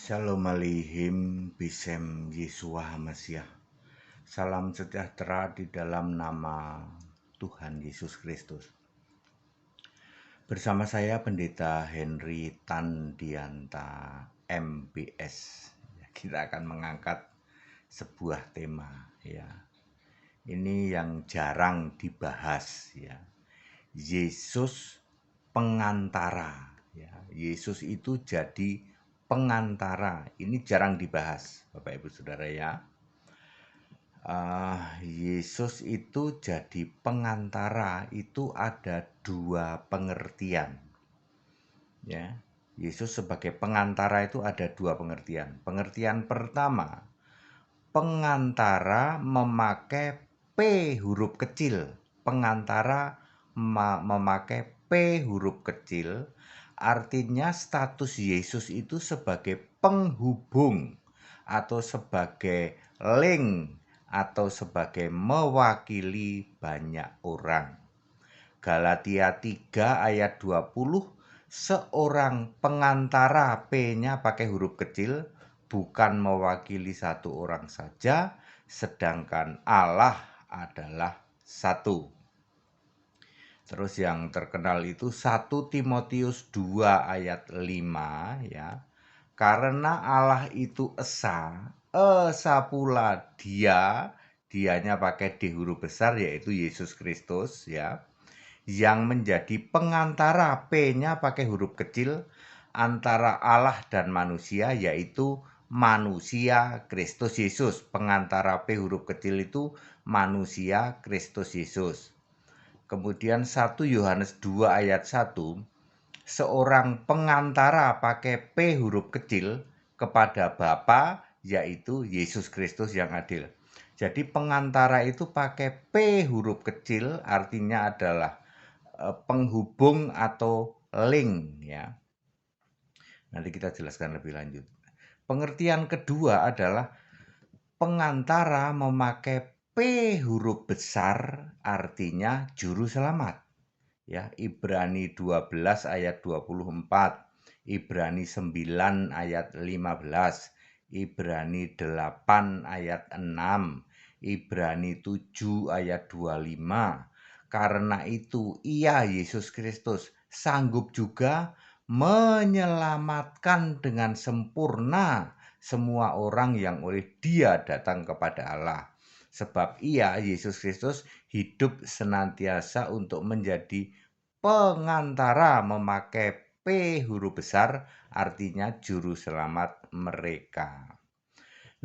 Shalom Aleichem, Bisem Yeshua HaMashiach. Salam sejahtera di dalam nama Tuhan Yesus Kristus. Bersama saya Pendeta Henry Tandianta MBS. Kita akan mengangkat sebuah tema ya. Ini yang jarang dibahas ya. Yesus pengantara ya. Yesus itu jadi pengantara. Ini jarang dibahas Bapak Ibu Saudara ya. Yesus itu jadi pengantara, itu ada dua pengertian ya. Yesus sebagai pengantara itu ada dua pengertian. Pengertian pertama, pengantara memakai P huruf kecil. Pengantara memakai P huruf kecil, artinya status Yesus itu sebagai penghubung atau sebagai link atau sebagai mewakili banyak orang. Galatia 3 ayat 20, seorang pengantara P-nya pakai huruf kecil, bukan mewakili satu orang saja, sedangkan Allah adalah satu. Terus yang terkenal itu 1 Timotius 2 ayat 5 ya. Karena Allah itu esa pula dianya pakai D huruf besar yaitu Yesus Kristus ya. Yang menjadi pengantara P-nya pakai huruf kecil antara Allah dan manusia, yaitu manusia Kristus Yesus. Pengantara P huruf kecil itu manusia Kristus Yesus. Kemudian 1 Yohanes 2 ayat 1, seorang pengantara pakai P huruf kecil kepada Bapa, yaitu Yesus Kristus yang adil. Jadi pengantara itu pakai P huruf kecil, artinya adalah penghubung atau link ya. Nanti kita jelaskan lebih lanjut. Pengertian kedua adalah pengantara memakai P huruf besar, artinya juru selamat. Ya, Ibrani 12 ayat 24, Ibrani 9 ayat 15, Ibrani 8 ayat 6, Ibrani 7 ayat 25. Karena itu Ia, Yesus Kristus, sanggup juga menyelamatkan dengan sempurna semua orang yang oleh Dia datang kepada Allah. Sebab Ia, Yesus Kristus, hidup senantiasa untuk menjadi pengantara memakai P huruf besar, artinya juru selamat mereka.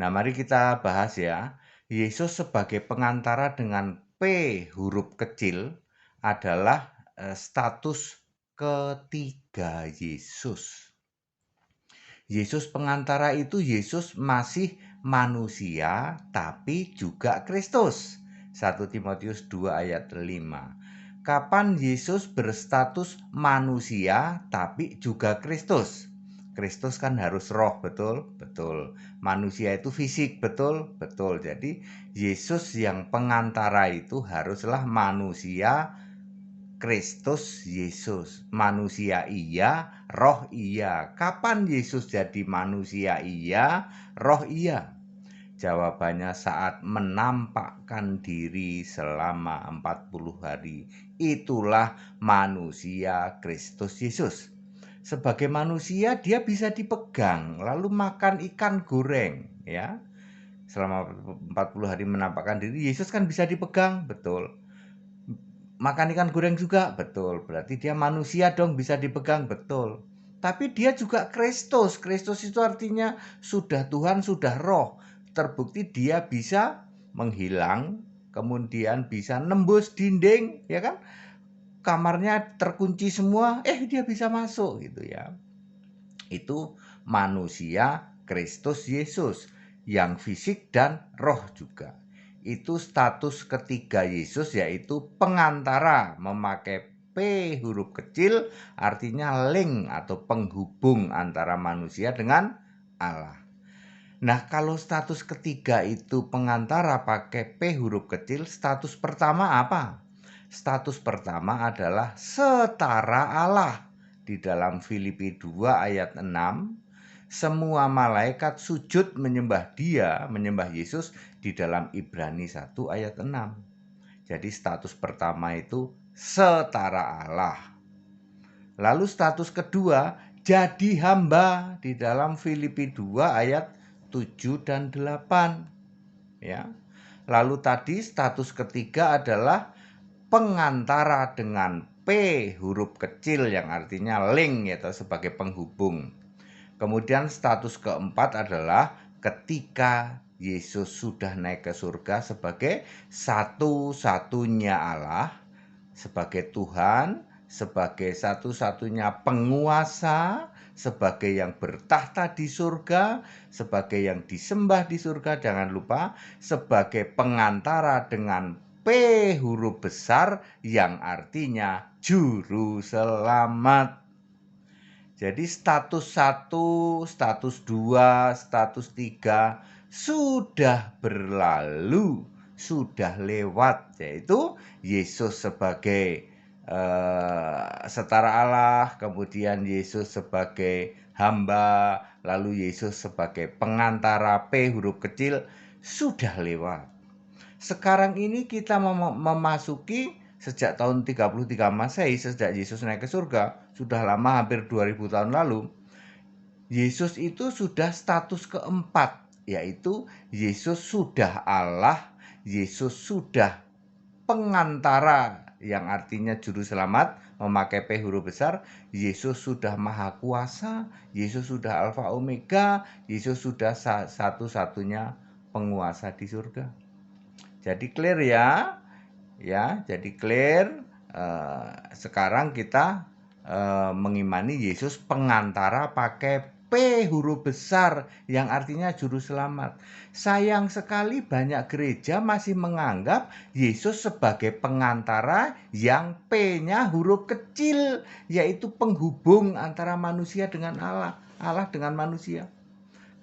Nah, mari kita bahas ya. Yesus sebagai pengantara dengan P huruf kecil adalah status ketiga Yesus. Yesus pengantara itu Yesus masih manusia tapi juga Kristus. 1 Timotius 2 ayat 5. Kapan Yesus berstatus manusia tapi juga Kristus? Kristus kan harus roh, betul? Betul. Manusia itu fisik, betul? Betul. Jadi Yesus yang pengantara itu haruslah manusia Kristus Yesus. Manusia iya, roh iya. Kapan Yesus jadi manusia iya, roh iya? Jawabannya saat menampakkan diri selama 40 hari. Itulah manusia Kristus Yesus. Sebagai manusia dia bisa dipegang, lalu makan ikan goreng ya. Selama 40 hari menampakkan diri, Yesus kan bisa dipegang, betul. Makan ikan goreng juga, betul. Berarti dia manusia dong, bisa dipegang, betul. Tapi dia juga Kristus. Kristus itu artinya sudah Tuhan, sudah roh. Terbukti dia bisa menghilang, kemudian bisa nembus dinding, ya kan? Kamarnya terkunci semua, dia bisa masuk gitu ya. Itu manusia Kristus Yesus yang fisik dan roh juga. Itu status ketiga Yesus, yaitu pengantara memakai P huruf kecil, artinya link atau penghubung antara manusia dengan Allah. Nah, kalau status ketiga itu pengantara pakai P huruf kecil, status pertama apa? Status pertama adalah setara Allah. Di dalam Filipi 2 ayat 6, semua malaikat sujud menyembah Dia, menyembah Yesus di dalam Ibrani 1 ayat 6. Jadi status pertama itu setara Allah. Lalu status kedua jadi hamba di dalam Filipi 2 ayat 7 dan 8. Ya. Lalu tadi status ketiga adalah pengantara dengan P huruf kecil yang artinya link atau sebagai penghubung. Kemudian status keempat adalah ketika Yesus sudah naik ke surga sebagai satu-satunya Allah, sebagai Tuhan, sebagai satu-satunya penguasa, sebagai yang bertahta di surga, sebagai yang disembah di surga, jangan lupa, sebagai pengantara dengan P huruf besar yang artinya juru selamat. Jadi status 1, status 2, status 3 sudah berlalu, sudah lewat, yaitu Yesus sebagai setara Allah, kemudian Yesus sebagai hamba, lalu Yesus sebagai pengantara P huruf kecil sudah lewat. Sekarang ini kita memasuki sejak tahun 33 Masehi, sejak Yesus naik ke surga, sudah lama, hampir 2000 tahun lalu. Yesus itu sudah status keempat, yaitu Yesus sudah Allah, Yesus sudah pengantara yang artinya juru selamat, memakai P huruf besar. Yesus sudah maha kuasa, Yesus sudah alfa omega, Yesus sudah satu-satunya penguasa di surga. Jadi clear ya, jadi clear. Sekarang kita mengimani Yesus pengantara pakai P huruf besar yang artinya juru selamat. Sayang sekali banyak gereja masih menganggap Yesus sebagai pengantara yang P-nya huruf kecil, yaitu penghubung antara manusia dengan Allah, Allah dengan manusia.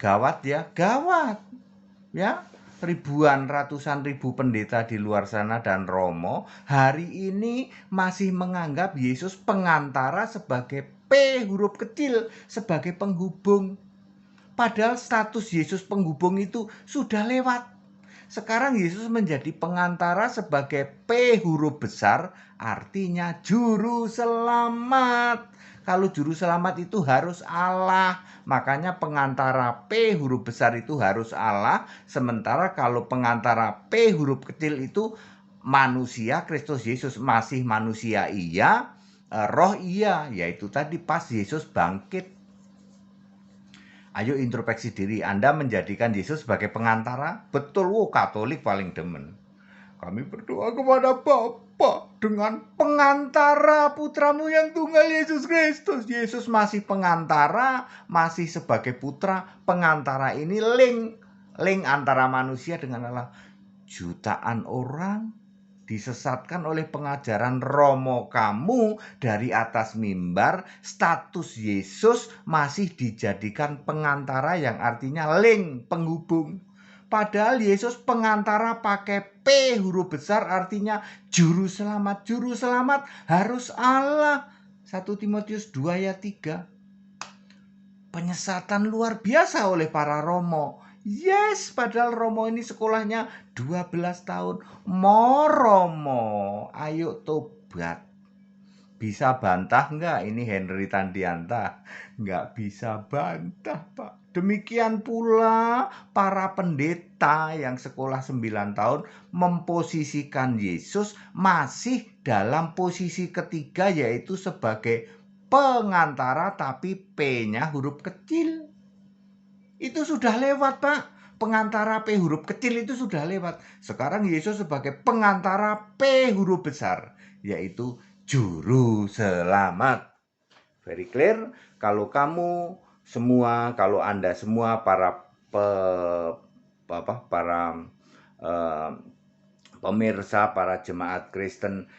Gawat ya, gawat ya. Ribuan, ratusan ribu pendeta di luar sana dan Romo hari ini masih menganggap Yesus pengantara sebagai P huruf kecil, sebagai penghubung. Padahal status Yesus penghubung itu sudah lewat. Sekarang Yesus menjadi pengantara sebagai P huruf besar, artinya juru selamat. Kalau juru selamat itu harus Allah, makanya pengantara P huruf besar itu harus Allah. Sementara kalau pengantara P huruf kecil itu manusia, Kristus Yesus masih manusia iya, roh iya, yaitu tadi pas Yesus bangkit. Ayo introspeksi diri, Anda menjadikan Yesus sebagai pengantara? Betul, Katolik paling demen. Kami berdoa kepada Bapa dengan pengantara putramu yang tunggal Yesus Kristus. Yesus masih pengantara, masih sebagai putra. Pengantara ini link antara manusia dengan Allah. Jutaan orang disesatkan oleh pengajaran Romo kamu dari atas mimbar. Status Yesus masih dijadikan pengantara yang artinya link, penghubung. Padahal Yesus pengantara pakai P huruf besar artinya juru selamat. Juru selamat harus Allah. 1 Timotius 2 ayat 3. Penyesatan luar biasa oleh para Romo. Yes, padahal Romo ini sekolahnya 12 tahun. Romo, ayo tobat. Bisa bantah enggak ini Henry Tandianta? Enggak bisa bantah, Pak. Demikian pula para pendeta yang sekolah 9 tahun memposisikan Yesus masih dalam posisi ketiga, yaitu sebagai pengantara tapi P-nya huruf kecil. Itu sudah lewat, Pak. Pengantara P huruf kecil itu sudah lewat. Sekarang Yesus sebagai pengantara P huruf besar, yaitu juru selamat. Very clear. Kalau kamu semua, kalau Anda semua para pemirsa, para jemaat Kristen,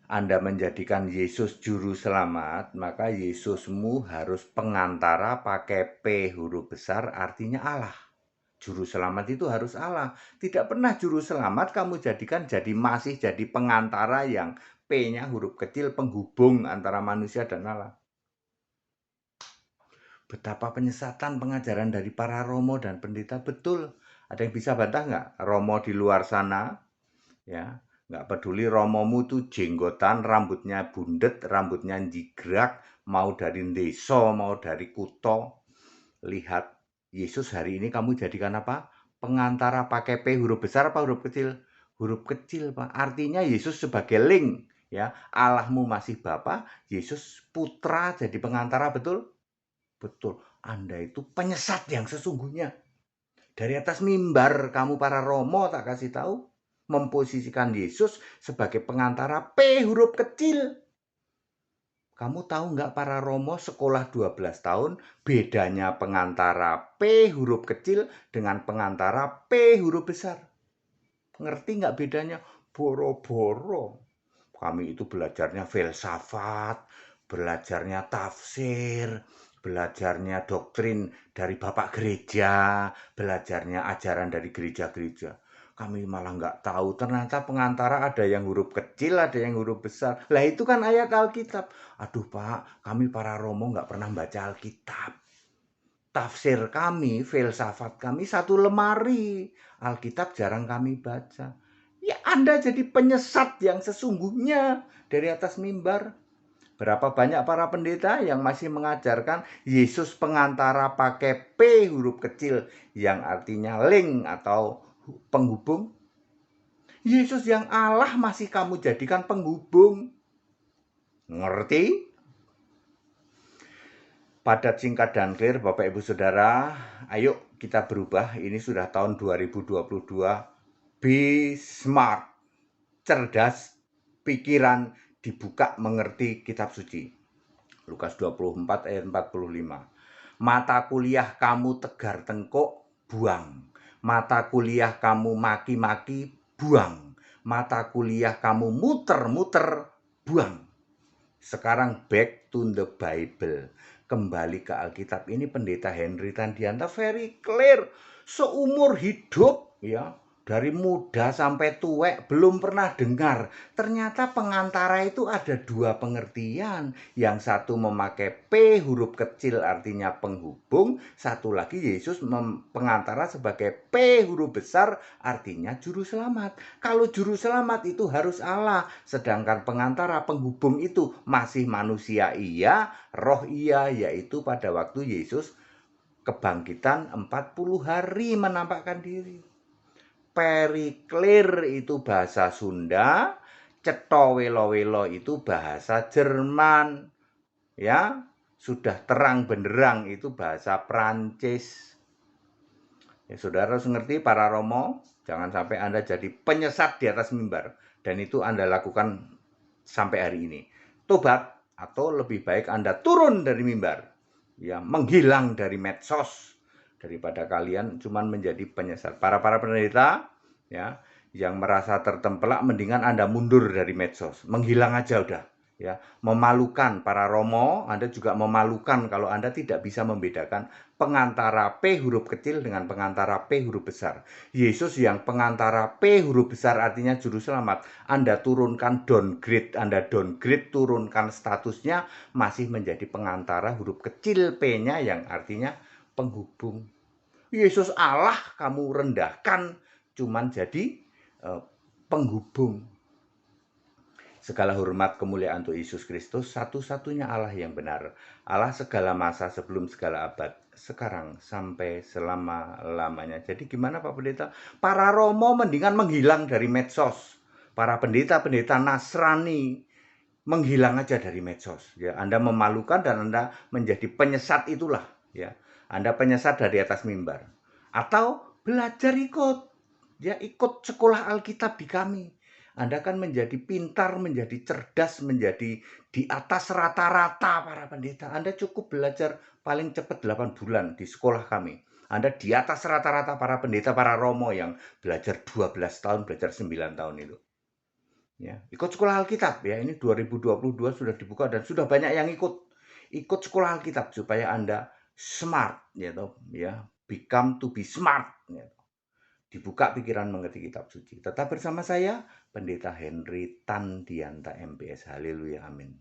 Anda menjadikan Yesus juru selamat, maka Yesusmu harus pengantara pakai P huruf besar artinya Allah. Juru selamat itu harus Allah. Tidak pernah juru selamat kamu jadikan masih jadi pengantara yang P-nya huruf kecil, penghubung antara manusia dan Allah. Betapa penyesatan pengajaran dari para romo dan pendeta, betul. Ada yang bisa bantah nggak? Romo di luar sana, ya, nggak peduli romomu tuh jenggotan, rambutnya bundet, rambutnya jigrak, mau dari desa, mau dari kuto. Lihat, Yesus hari ini kamu jadikan apa? Pengantara, pakai P huruf besar apa huruf kecil? Huruf kecil, Pak. Artinya Yesus sebagai link, ya. Allahmu masih Bapa, Yesus putra jadi pengantara, betul? Betul. Anda itu penyesat yang sesungguhnya. Dari atas mimbar kamu para romo tak kasih tahu, memposisikan Yesus sebagai pengantara P huruf kecil. Kamu tahu nggak para romo sekolah 12 tahun, bedanya pengantara P huruf kecil dengan pengantara P huruf besar? Ngerti nggak bedanya? Boro-boro. Kami itu belajarnya filsafat, belajarnya tafsir, belajarnya doktrin dari Bapak Gereja, belajarnya ajaran dari gereja-gereja. Kami malah nggak tahu, ternyata pengantara ada yang huruf kecil, ada yang huruf besar. Lah itu kan ayat Alkitab. Aduh Pak, kami para romo nggak pernah baca Alkitab. Tafsir kami, filsafat kami satu lemari. Alkitab jarang kami baca. Ya Anda jadi penyesat yang sesungguhnya dari atas mimbar. Berapa banyak para pendeta yang masih mengajarkan Yesus pengantara pakai P huruf kecil yang artinya link atau penghubung. Yesus yang Allah masih kamu jadikan penghubung. Ngerti? Padat, singkat, dan clear, Bapak Ibu Saudara. Ayo kita berubah. Ini sudah tahun 2022. Be smart. Cerdas, pikiran, dibuka, mengerti kitab suci. Lukas 24 ayat 45. Mata kuliah kamu tegar tengkuk, buang. Mata kuliah kamu maki-maki, buang. Mata kuliah kamu muter-muter, buang. Sekarang back to the Bible. Kembali ke Alkitab. Ini pendeta Henry Tandianta very clear. Seumur hidup, ya, dari muda sampai tuwek belum pernah dengar. Ternyata pengantara itu ada dua pengertian. Yang satu memakai P huruf kecil artinya penghubung. Satu lagi Yesus pengantara sebagai P huruf besar artinya juru selamat. Kalau juru selamat itu harus Allah. Sedangkan pengantara penghubung itu masih manusia iya, roh iya, yaitu pada waktu Yesus kebangkitan 40 hari menampakkan diri. Periklir itu bahasa Sunda, cetha welo-welo itu bahasa Jerman. Ya, sudah terang benderang itu bahasa Prancis. Ya, saudara harus ngerti para romo, jangan sampai Anda jadi penyesat di atas mimbar. Dan itu Anda lakukan sampai hari ini. Tobat, atau lebih baik Anda turun dari mimbar. Ya, menghilang dari medsos. Daripada kalian cuman menjadi penyesat. Para pendeta, ya, yang merasa tertempelak, mendingan Anda mundur dari medsos. Menghilang aja udah. Ya, memalukan para romo, Anda juga memalukan kalau Anda tidak bisa membedakan pengantara P huruf kecil dengan pengantara P huruf besar. Yesus yang pengantara P huruf besar artinya juru selamat. Anda turunkan downgrade, Anda downgrade, turunkan statusnya, masih menjadi pengantara huruf kecil P-nya yang artinya penghubung. Yesus Allah kamu rendahkan, cuman jadi penghubung. Segala hormat kemuliaan untuk Yesus Kristus, satu-satunya Allah yang benar. Allah segala masa, sebelum segala abad, sekarang sampai selama-lamanya. Jadi gimana Pak Pendeta? Para romo mendingan menghilang dari medsos. Para pendeta-pendeta Nasrani menghilang aja dari medsos. Ya, Anda memalukan dan Anda menjadi penyesat itulah. Ya, Anda penyesat dari atas mimbar. Atau belajar ikut. Ya, ikut sekolah Alkitab di kami. Anda kan menjadi pintar, menjadi cerdas, menjadi di atas rata-rata para pendeta. Anda cukup belajar paling cepat 8 bulan di sekolah kami. Anda di atas rata-rata para pendeta, para romo yang belajar 12 tahun, belajar 9 tahun itu. Ya, ikut sekolah Alkitab ya. Ini 2022 sudah dibuka dan sudah banyak yang ikut sekolah Alkitab supaya Anda smart ya, become to be smart ya. Dibuka pikiran mengerti kitab suci. Tetap bersama saya, Pendeta Henry Tandianta MPS. Haleluya, amin.